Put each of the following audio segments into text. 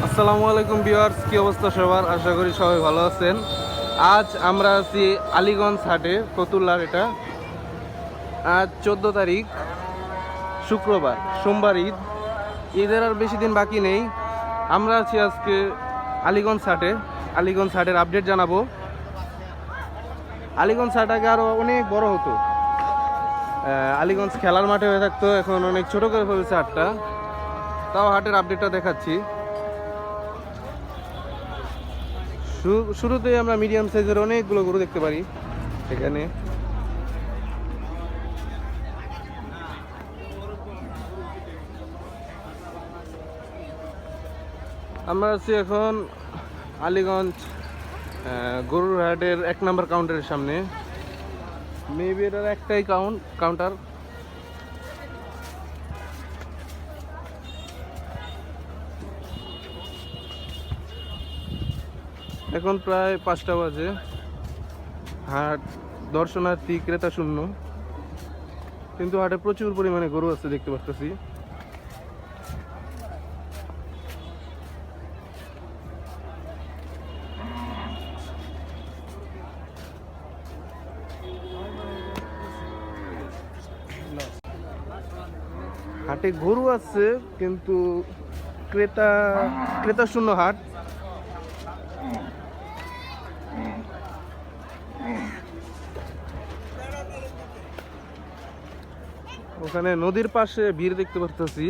আসসালামু আলাইকুম ভিউয়ার্স, কি অবস্থা সবার? আশা করি সবাই ভালো আছেন। আজ আমরা আছি আলীগঞ্জ হাটে, ফতুল্লার। এটা আজ 14 তারিখ, শুক্রবার, সোমবার ঈদ। ঈদের আর বেশি দিন বাকি নেই। আমরা আছি আজকে আলীগঞ্জ হাটে। আলীগঞ্জ হাটের আপডেট জানাবো। আলীগঞ্জ হাট আগে আরও অনেক বড় হতো। আলীগঞ্জ খেলার মাঠে হয়ে থাকতো, এখন অনেক ছোট করে ফেলেছে হাটটা। তাও হাটের আপডেটটা দেখাচ্ছি। শুরুতেই আমরা মিডিয়াম সাইজের অনেকগুলো গরু দেখতে পারি এখানে। আমরা আছি এখন আলীগঞ্জ গরুর হাটের 1 নম্বর কাউন্টারের সামনে। মেবি এটার একটাই কাউন্টার। এখন প্রায় 5টা বাজে। হাট দর্শনার্থী, ক্রেতা শূন্য, কিন্তু হাটে প্রচুর পরিমাণে গরু আছে দেখতে পাচ্ছি। হাটে গরু আছে কিন্তু ক্রেতা শূন্য হাট। ওখানে নদীর পাশে ভিড় দেখতে পারতেছি,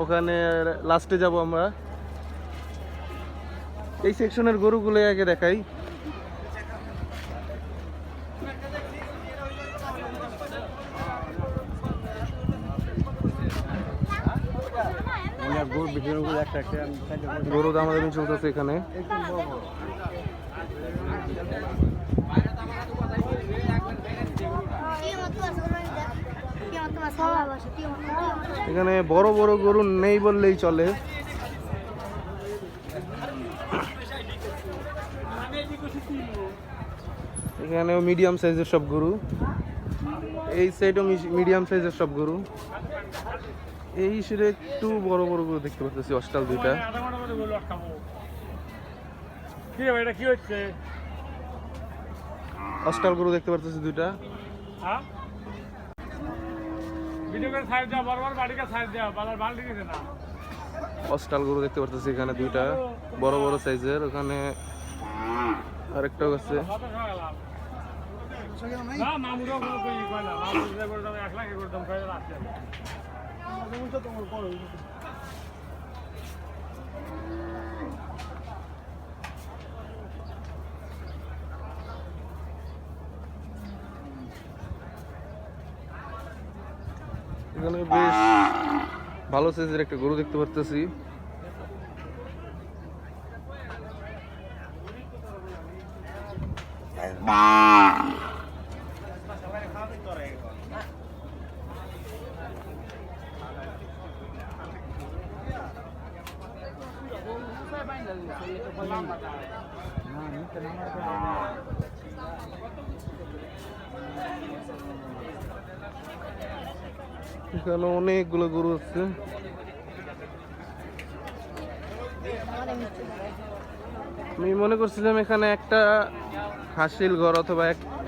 ওখানে লাস্টে যাব আমরা। এই সেকশনের গরুগুলো আগে দেখাই। গরু দামাদামি চলতেছে এখানে। এখানে বড় বড় গরু নেই বললেই চলে। এখানেও মিডিয়াম সাইজের সব গরু, এই সাইডও মিডিয়াম সাইজের সব গরু। এই সাইডে একটু বড় বড় গরু দেখতে পাচ্ছি, অস্টাল দুইটা। অস্টাল গরু দেখতে পাচ্ছি দুইটা। অস্টাল গরু দেখতে পাচ্ছি এখানে দুইটা বড় বড় সাইজের। ওখানে আরেকটাও আছে। এখানে বেশ ভালো সাইজের একটা গরু দেখতে পারতেছি। এখানে অনেকগুলো গরু আছে। আমি মনে করছিলাম এখানে একটা হাসিল ঘর অথবা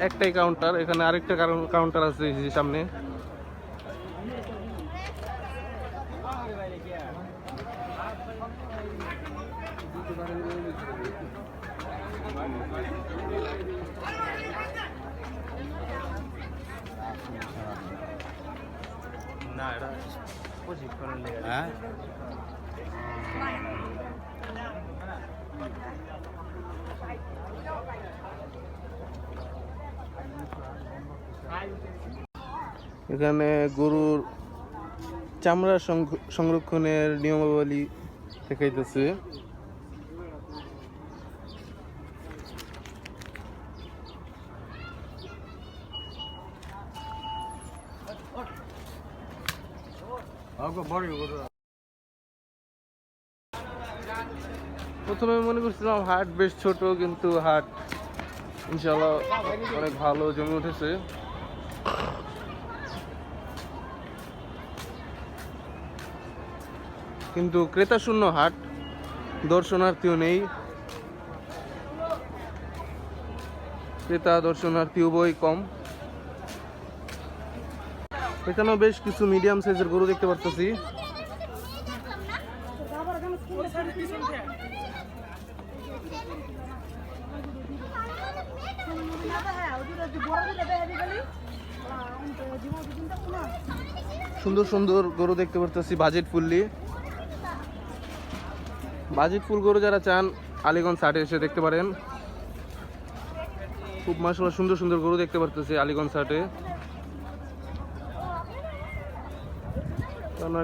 একটাই কাউন্টার। এখানে আরেকটা কাউন্টার আছে সামনে। না, এটা প্রশিক্ষণের লেগে। হ্যাঁ, এখানে গরুর চামড়া সংরক্ষণের নিয়মাবলী দেখাইতেছে। প্রথমে মনে করছিলাম হাট বেশ ছোট, কিন্তু হাট ইনশাআল্লাহ অনেক ভালো জমে উঠেছে। কিন্তু ক্রেতা শূন্য হাট। দর্শনার্থীও নেই, ক্রেতা দর্শনার্থী উভয় কম। এখানেও বেশ কিছু মিডিয়াম সাইজের গরু দেখতে পারতেছি। সুন্দর সুন্দর গরু দেখতে পারতেছি বাজেট ফুললি। বাজেট ফুল গরু যারা চান আলীগঞ্জ হাটে এসে দেখতে পারেন। খুব মাশাআল্লাহ সুন্দর সুন্দর গরু দেখতে পারতেছি আলীগঞ্জ হাটে।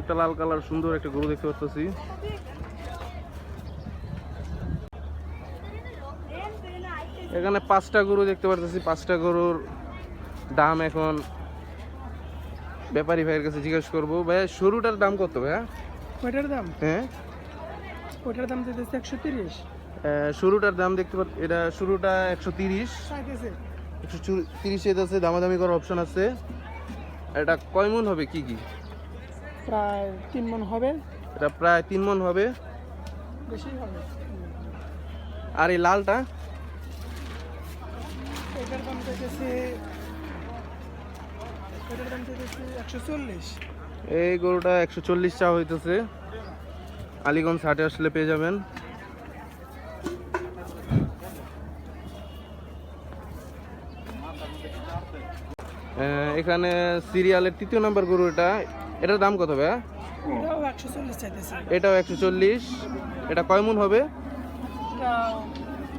একটা লাল কালার সুন্দর একটা গরু দেখতে পারতেছি। এখানে 5টা গরু দেখতে পারতেছি। 5টা গরুর দাম এখন ব্যাপারী ভাইয়ের কাছে জিজ্ঞেস করবো। ভাইয়া সরুটার দাম কত ভাইয়া? ওইটার দাম, হ্যাঁ ওইটার দাম দিতেছে 130। শুরুটার দাম দেখতে পাচ্ছি, এটা শুরুটা 130, 130 আছে। দামাদামি করার অপশন আছে। এটা কয় মন হবে? কি কি? প্রায় 3 মণ হবে। এটা প্রায় 3 মন হবে, বেশি হবে। আর এই লালটা এটার দাম দিতেছে 140। এই গরুটা 140 চা হইতেছে। আলীগঞ্জ হাটে আসলে পেয়ে যাবেন। এখানে সিরিয়ালের 3য় নাম্বার গরু এটা। এটার দাম কত ভাইয়া? এটাও 140 চাইতেছে। এটাও 140। এটা কয় মন হবে? এটা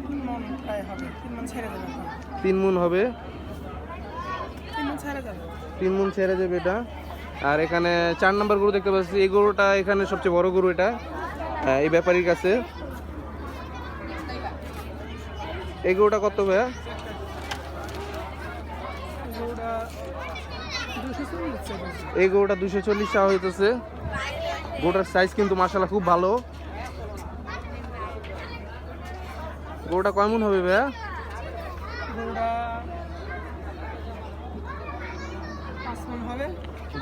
3 মণ প্রায় হবে। 3 মণ ছেড়ে যাবে। 3 মন হবে। 3 মণ ছেড়ে যাবে। 3 মন ছেড়ে যাবে এটা। আর এখানে 4 নাম্বার গরু দেখতে পাচ্ছি। এই গরুটা এখানে সবচেয়ে বড় গরু এটা এই ব্যাপারীর কাছে। এই গরুটা কত ভাইয়া? এই গরুটা 240 টাকা হইতেছে। গরুটার সাইজ কিন্তু মাশাআল্লাহ খুব ভালো। গরুটা কয় মন হবে ভাইয়া?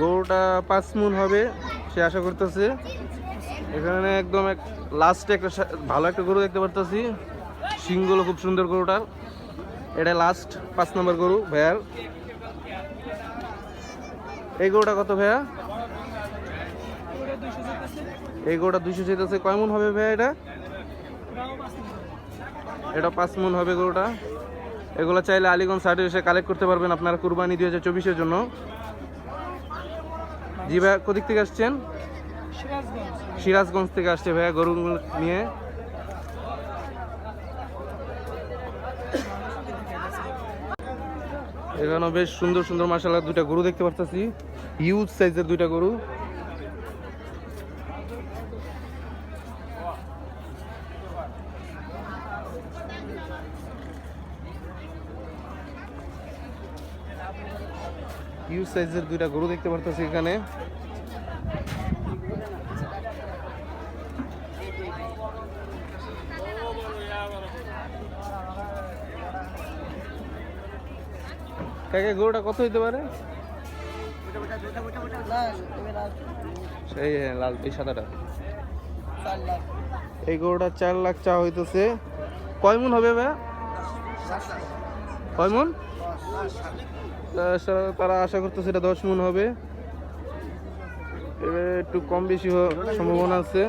গরুটা 5 মন হবে সে আশা করতেছে। এখানে একদম লাস্টে একটা ভালো একটা গরু দেখতে পারতেছি। শিংগুলো খুব সুন্দর গরুটার। এটা লাস্ট 5 নম্বর গরু ভাইয়ার। এই গরুটা কত ভাইয়া? এই গরুটা 200 চাইতেছে। কয় মন হবে ভাইয়া এটা? এটা 5 মন হবে গরুটা। এগুলো চাইলে আলীগঞ্জ হাটে এসে কালেক্ট করতে পারবেন আপনারা কুরবানি 2024-এর জন্য। জি ভাইয়া, কোদিক থেকে আসছেন? সিরাজগঞ্জ থেকে আসছে ভাইয়া গরুগুলো নিয়ে। এখানেও বেশ সুন্দর সুন্দর মাশাআল্লাহ 2টা গরু দেখতে পারতেছি। হিউজ সাইজের 2টা গরু। হিউজ সাইজের 2টা গরু দেখতে পারতেছি এখানে। কাকা গরুটা কত হইতে পারে? সেই হ্যাঁ লাল, এই সাদাটা। এই গরুটা 4 লাখ চা হইতেছে। কয় মন হবে ভাইয়া? কয় মন? তারা আশা করতেছে এটা 10 মন হবে। এবার একটু কম বেশি সম্ভাবনা আছে।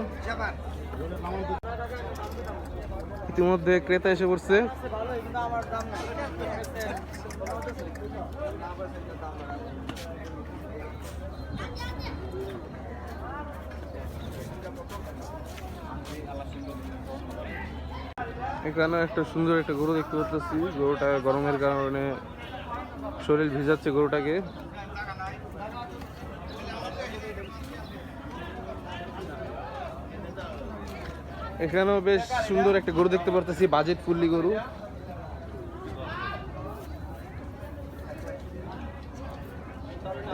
ইতিমধ্যে ক্রেতা এসে পড়ছে। এখানে একটা সুন্দর একটা গরু দেখতে পাচ্ছি। গরুটা গরমের কারণে শরীর ভিজাচ্ছে গরুটাকে। এখানেও বেশ সুন্দর একটা গরু দেখতে পারতেছি, বাজেট ফুললি গরু।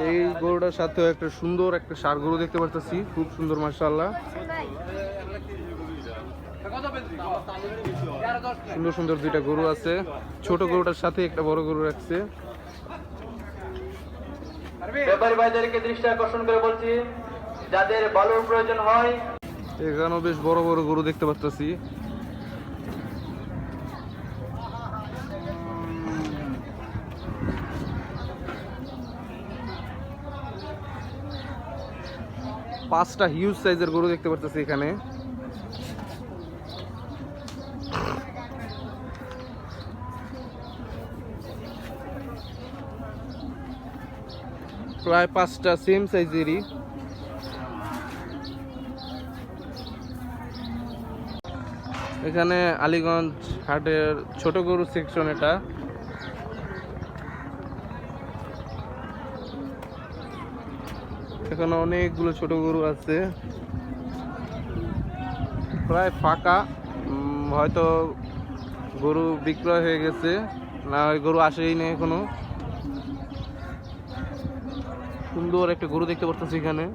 এই গরুটার সাথে একটা সুন্দর একটা ষাঁড় গরু দেখতে পারতেছি, খুব সুন্দর মাশাআল্লাহ। সুন্দর সুন্দর 2টা গরু আছে। ছোট গরুটার সাথে একটা বড় গরু রাখছে। ব্যাপারী ভাইদেরকে দৃষ্টি আকর্ষণ করে বলছি, যাদের বালুর প্রয়োজন হয় এখানেও বেশ বড় বড় গরু দেখতে পাচ্ছি। পাঁচটা হিউজ সাইজের গরু দেখতে পাচ্ছি এখানে। প্রায় পাঁচটা সেম সাইজেরই। এখানে আলীগঞ্জ হাটের ছোট গরু সেকশন এটা। এখানে অনেকগুলো ছোট গরু আছে, প্রায় ফাঁকা। হয়তো গরু বিক্রয় হয়ে গেছে, না ওই গরু আসেই নেই এখনো। সুন্দর একটা গরু দেখতে পাচ্ছি এখানে।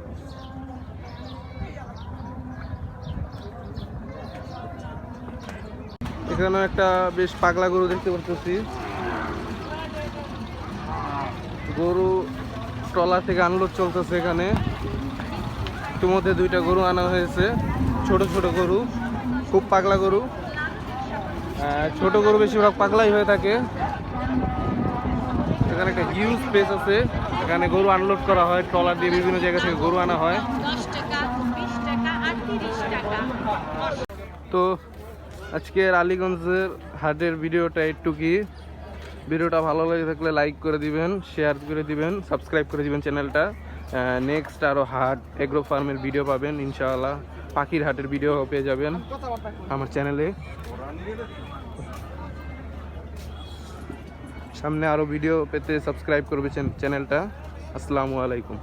এখানে একটা বেশ পাগলা গরু দেখতে পাচ্ছি। গরু ট্রলার থেকে আনলোড চলতেছে এখানে। ইতিমধ্যে দুইটা গরু আনা হয়েছে, ছোট ছোট গরু, খুব পাগলা গরু। ছোট গরু বেশিরভাগ পাগলাই হয়ে থাকে। এখানে একটা হিউজ স্পেস আছে, এখানে গরু আনলোড করা হয়, ট্রলার দিয়ে বিভিন্ন জায়গা থেকে গরু আনা হয়। 10 টাকা, 20 টাকা আর 30 টাকা। তো আজকের আলীগঞ্জের হাটের ভিডিওটা একটুকি। ভিডিওটা ভালো লাগে থাকলে লাইক করে দিবেন, শেয়ার করে দিবেন, সাবস্ক্রাইব করে দিবেন চ্যানেলটা। নেক্সট আরও হাট এগ্রো ফার্মের ভিডিও পাবেন ইনশাআল্লাহ। পাখির হাটের ভিডিও পেয়ে যাবেন আমার চ্যানেলে। সামনে আরও ভিডিও পেতে সাবস্ক্রাইব করবেন চ্যানেলটা। আসসালামু আলাইকুম।